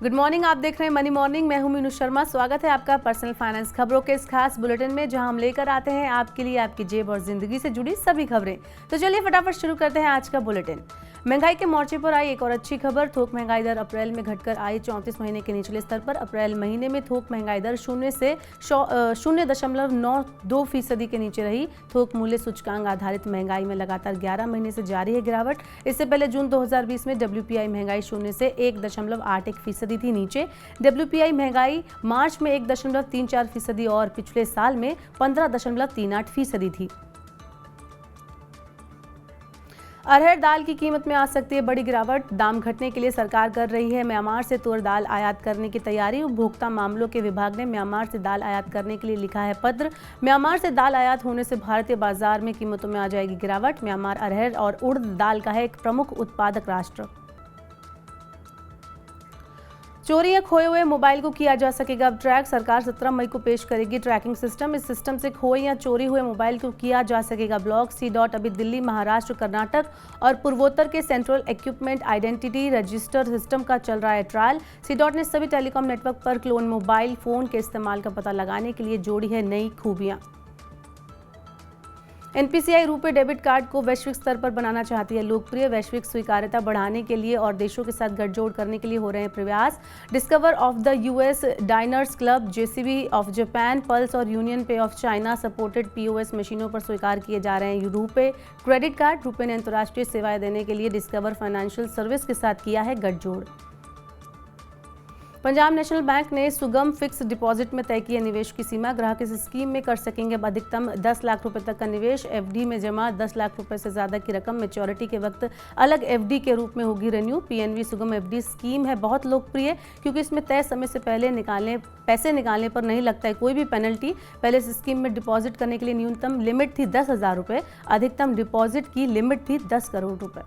Good morning, आप देख रहे हैं मनी मॉर्निंग। मैं हूं मीनू शर्मा। स्वागत है आपका पर्सनल फाइनेंस खबरों के इस खास बुलेटिन में, जहां हम लेकर आते हैं आपके लिए आपकी जेब और जिंदगी से जुड़ी सभी खबरें। तो चलिए फटाफट शुरू करते हैं आज का बुलेटिन। महंगाई के मोर्चे पर आई एक और अच्छी खबर। थोक महंगाई दर अप्रैल में घटकर आई 34 महीने के निचले स्तर पर। अप्रैल महीने में थोक महंगाई दर 0.92% के नीचे रही। थोक मूल्य सूचकांक आधारित महंगाई में लगातार 11 महीने से जारी है गिरावट। इससे पहले जून 2020 में WPI महंगाई 0 से 1.81% थी नीचे। WPI महंगाई मार्च में 1.34% और पिछले साल में 15.38% थी। अरहर दाल की कीमत में आ सकती है बड़ी गिरावट। दाम घटने के लिए सरकार कर रही है म्यांमार से तूर दाल आयात करने की तैयारी। उपभोक्ता मामलों के विभाग ने म्यांमार से दाल आयात करने के लिए लिखा है पत्र। म्यांमार से दाल आयात होने से भारतीय बाजार में कीमतों में आ जाएगी गिरावट। म्यांमार अरहर और उड़द दाल का है एक प्रमुख उत्पादक राष्ट्र। चोरी या खोए हुए मोबाइल को किया जा सकेगा अब ट्रैक। सरकार 17 मई को पेश करेगी ट्रैकिंग सिस्टम। इस सिस्टम से खोए या चोरी हुए मोबाइल को किया जा सकेगा ब्लॉक। C. अभी दिल्ली, महाराष्ट्र, कर्नाटक और पूर्वोत्तर के central equipment identity register system का चल रहा है ट्रायल। C. ने सभी टेलीकॉम नेटवर्क पर क्लोन मोबाइल फोन के इस्तेमाल का पता लगाने के लिए जोड़ी है नई खूबियां। NPCI रुपे डेबिट कार्ड को वैश्विक स्तर पर बनाना चाहती है लोकप्रिय। वैश्विक स्वीकार्यता बढ़ाने के लिए और देशों के साथ गठजोड़ करने के लिए हो रहे हैं प्रयास। Discover of the US diners club, JCB of Japan, pulse और यूनियन पे ऑफ चाइना सपोर्टेड POS मशीनों पर स्वीकार किए जा रहे हैं रुपे क्रेडिट कार्ड। रुपे ने अंतर्राष्ट्रीय सेवाएं देने के लिए डिस्कवर फाइनेंशियल सर्विस के साथ किया है गठजोड़। पंजाब नेशनल बैंक ने सुगम फिक्स डिपॉजिट में तय किया निवेश की सीमा। ग्राहक इस स्कीम में कर सकेंगे अब अधिकतम 10 लाख रुपए तक का निवेश। FD में जमा 10 लाख रुपए से ज्यादा की रकम मैच्योरिटी के वक्त अलग FD के रूप में होगी रेन्यू। PNB सुगम FD स्कीम है बहुत लोकप्रिय क्योंकि इसमें तय समय से पहले पैसे निकालने पर नहीं लगता है कोई भी पेनल्टी। पहले इस स्कीम में डिपॉजिट करने के लिए न्यूनतम लिमिट थी 10,000 रुपए, अधिकतम डिपॉजिट की लिमिट थी 10 करोड़ रुपए।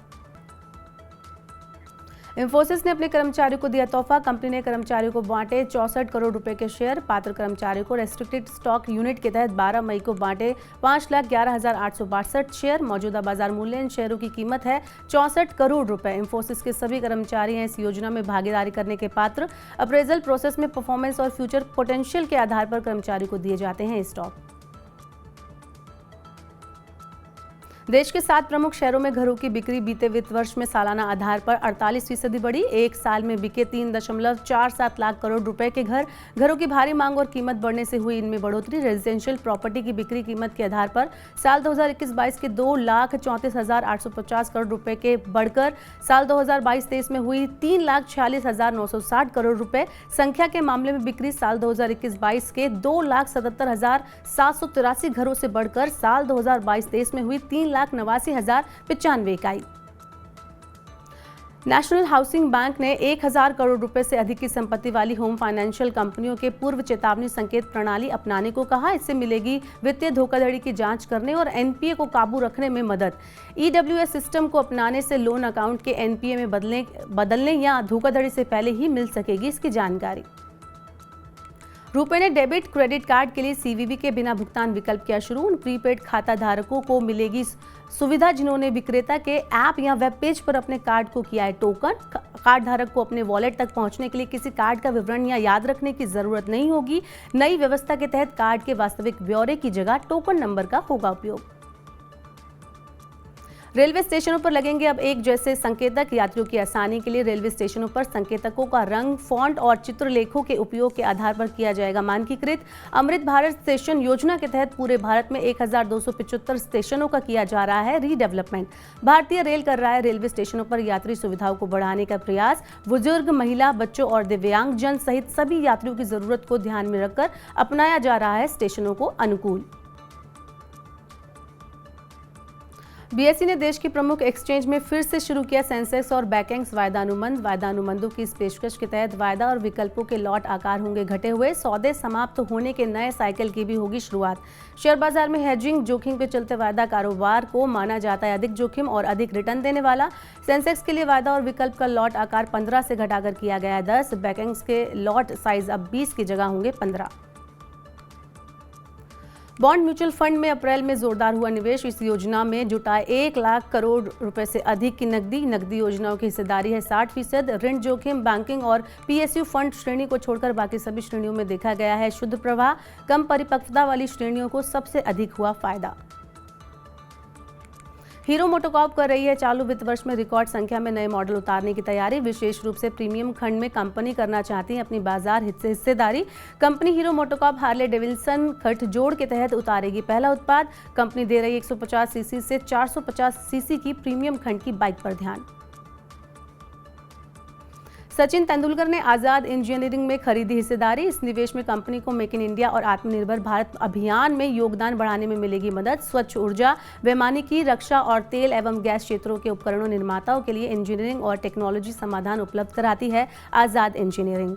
इंफोसिस ने अपने कर्मचारियों को दिया तोहफा। कंपनी ने कर्मचारियों को बांटे 64 करोड़ रुपए के शेयर। पात्र कर्मचारियों को रेस्ट्रिक्टेड स्टॉक यूनिट के तहत 12 मई को बांटे 5,11,862 शेयर। मौजूदा बाजार मूल्य इन शेयरों की कीमत है 64 करोड़ रुपए। इंफोसिस के सभी कर्मचारी हैं इस योजना में भागीदारी करने के पात्र। अप्रेजल प्रोसेस में परफॉर्मेंस और फ्यूचर पोटेंशियल के आधार पर कर्मचारी को दिए जाते हैं स्टॉक। देश के 7 प्रमुख शहरों में घरों की बिक्री बीते वित्त वर्ष में सालाना आधार पर 48% बढ़ी। एक साल में बिके 3.47 लाख करोड़ रुपए के घरों की भारी मांग और कीमत बढ़ने से हुई इनमें बढ़ोतरी। रेजिडेंशियल प्रॉपर्टी की बिक्री कीमत के आधार पर साल 2021-22 के 2,34,850 करोड़ रुपए के बढ़कर साल 2022-23 में हुई 3,46,960 करोड़ रुपए। संख्या के मामले में बिक्री साल 2021-22 के 2,77,783 घरों से बढ़कर साल 2022-23 में हुई 3,89,095 इकाई। नेशनल हाउसिंग बैंक ने 1,000 करोड़ रुपए से अधिक की संपत्ति वाली होम फाइनेंशियल कंपनियों के पूर्व चेतावनी संकेत प्रणाली अपनाने को कहा। इससे मिलेगी वित्तीय धोखाधड़ी की जांच करने और NPA को काबू रखने में मदद। EWS सिस्टम को अपनाने से लोन अकाउंट के NPA में बदलने या धोखाधड़ी से पहले ही मिल सकेगी इसकी जानकारी। रुपे ने डेबिट क्रेडिट कार्ड के लिए CVV के बिना भुगतान विकल्प किया शुरू। उन प्रीपेड खाता धारकों को मिलेगी सुविधा जिन्होंने विक्रेता के ऐप या वेब पेज पर अपने कार्ड को किया है टोकन। कार्ड धारक को अपने वॉलेट तक पहुंचने के लिए किसी कार्ड का विवरण या याद रखने की जरूरत नहीं होगी। नई व्यवस्था के तहत कार्ड के वास्तविक ब्यौरे की जगह टोकन नंबर का होगा उपयोग। रेलवे स्टेशनों पर लगेंगे अब एक जैसे संकेतक। यात्रियों की आसानी के लिए रेलवे स्टेशनों पर संकेतकों का रंग, फॉन्ट और चित्रलेखों के उपयोग के आधार पर किया जाएगा मानकीकृत। अमृत भारत स्टेशन योजना के तहत पूरे भारत में 1,275 स्टेशनों का किया जा रहा है रीडेवलपमेंट। भारतीय रेल कर रहा है रेलवे स्टेशनों पर यात्री सुविधाओं को बढ़ाने का प्रयास। बुजुर्ग, महिला, बच्चों और दिव्यांग जन सहित सभी यात्रियों की जरूरत को ध्यान में रखकर अपनाया जा रहा है स्टेशनों को अनुकूल। BSE ने देश की प्रमुख एक्सचेंज में फिर से शुरू किया सेंसेक्स और बैकेंक्स वायदा अनुबंध। वायदा अनुबंधों की इस पेशकश के तहत वायदा और विकल्पों के लॉट आकार होंगे घटे हुए। सौदे समाप्त होने के नए साइकिल की भी होगी शुरुआत। शेयर बाजार में हेजिंग जोखिम के चलते वायदा कारोबार को माना जाता है अधिक जोखिम और अधिक रिटर्न देने वाला। सेंसेक्स के लिए वायदा और विकल्प का लॉट आकार 15 से घटाकर किया गया है 10। बैकेंक्स के लॉट साइज अब 20 की जगह होंगे 15। बॉन्ड म्यूचुअल फंड में अप्रैल में जोरदार हुआ निवेश। इस योजना में जुटा 1 लाख करोड़ रुपए से अधिक की नकदी योजनाओं की हिस्सेदारी है 60%। ऋण जोखिम, बैंकिंग और पीएसयू फंड श्रेणी को छोड़कर बाकी सभी श्रेणियों में देखा गया है शुद्ध प्रवाह। कम परिपक्वता वाली श्रेणियों को सबसे अधिक हुआ फायदा। हीरो मोटोकॉर्प कर रही है चालू वित्त वर्ष में रिकॉर्ड संख्या में नए मॉडल उतारने की तैयारी। विशेष रूप से प्रीमियम खंड में कंपनी करना चाहती है अपनी बाजार हिस्सेदारी। Company hero MotoCorp Harley Davidson गठजोड़ के तहत उतारेगी पहला उत्पाद। कंपनी दे रही 150 सीसी से 450 सीसी की प्रीमियम खंड की बाइक पर ध्यान। सचिन तेंदुलकर ने आजाद इंजीनियरिंग में खरीदी हिस्सेदारी। इस निवेश में कंपनी को मेक इन इंडिया और आत्मनिर्भर भारत अभियान में योगदान बढ़ाने में मिलेगी मदद। स्वच्छ ऊर्जा, वैमानिकी, रक्षा और तेल एवं गैस क्षेत्रों के उपकरणों निर्माताओं के लिए इंजीनियरिंग और टेक्नोलॉजी समाधान उपलब्ध कराती है आजाद इंजीनियरिंग।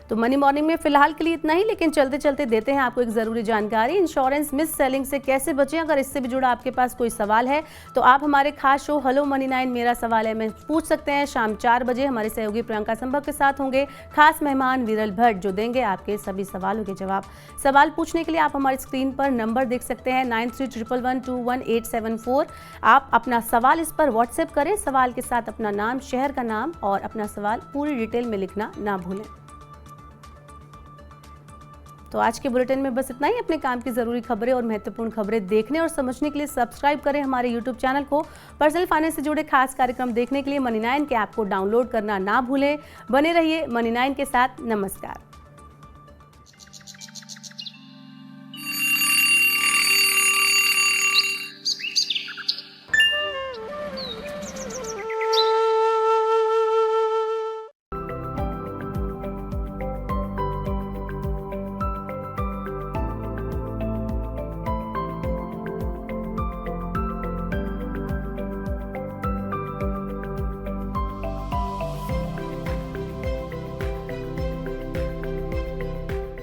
तो मनी मॉर्निंग में फिलहाल के लिए इतना ही, लेकिन चलते चलते देते हैं आपको एक जरूरी जानकारी। इंश्योरेंस मिस सेलिंग से कैसे बचें? अगर इससे भी जुड़ा आपके पास कोई सवाल है तो आप हमारे खास शो हेलो मनी 9 मेरा सवाल है में पूछ सकते हैं। शाम 4 बजे हमारे सहयोगी प्रियंका संभव के साथ होंगे खास मेहमान विरल भट्ट, जो देंगे आपके सभी सवालों के जवाब। सवाल पूछने के लिए आप हमारी स्क्रीन पर नंबर देख सकते हैं 9311211874। आप अपना सवाल इस पर व्हाट्सएप करें। सवाल के साथ अपना नाम, शहर का नाम और अपना सवाल पूरी डिटेल में लिखना ना भूलें। तो आज के बुलेटिन में बस इतना ही। अपने काम की जरूरी खबरें और महत्वपूर्ण खबरें देखने और समझने के लिए सब्सक्राइब करें हमारे यूट्यूब चैनल को। पर्सनल फाइनेंस से जुड़े खास कार्यक्रम देखने के लिए मनी 9 के ऐप को डाउनलोड करना ना भूलें। बने रहिए मनी 9 के साथ। नमस्कार।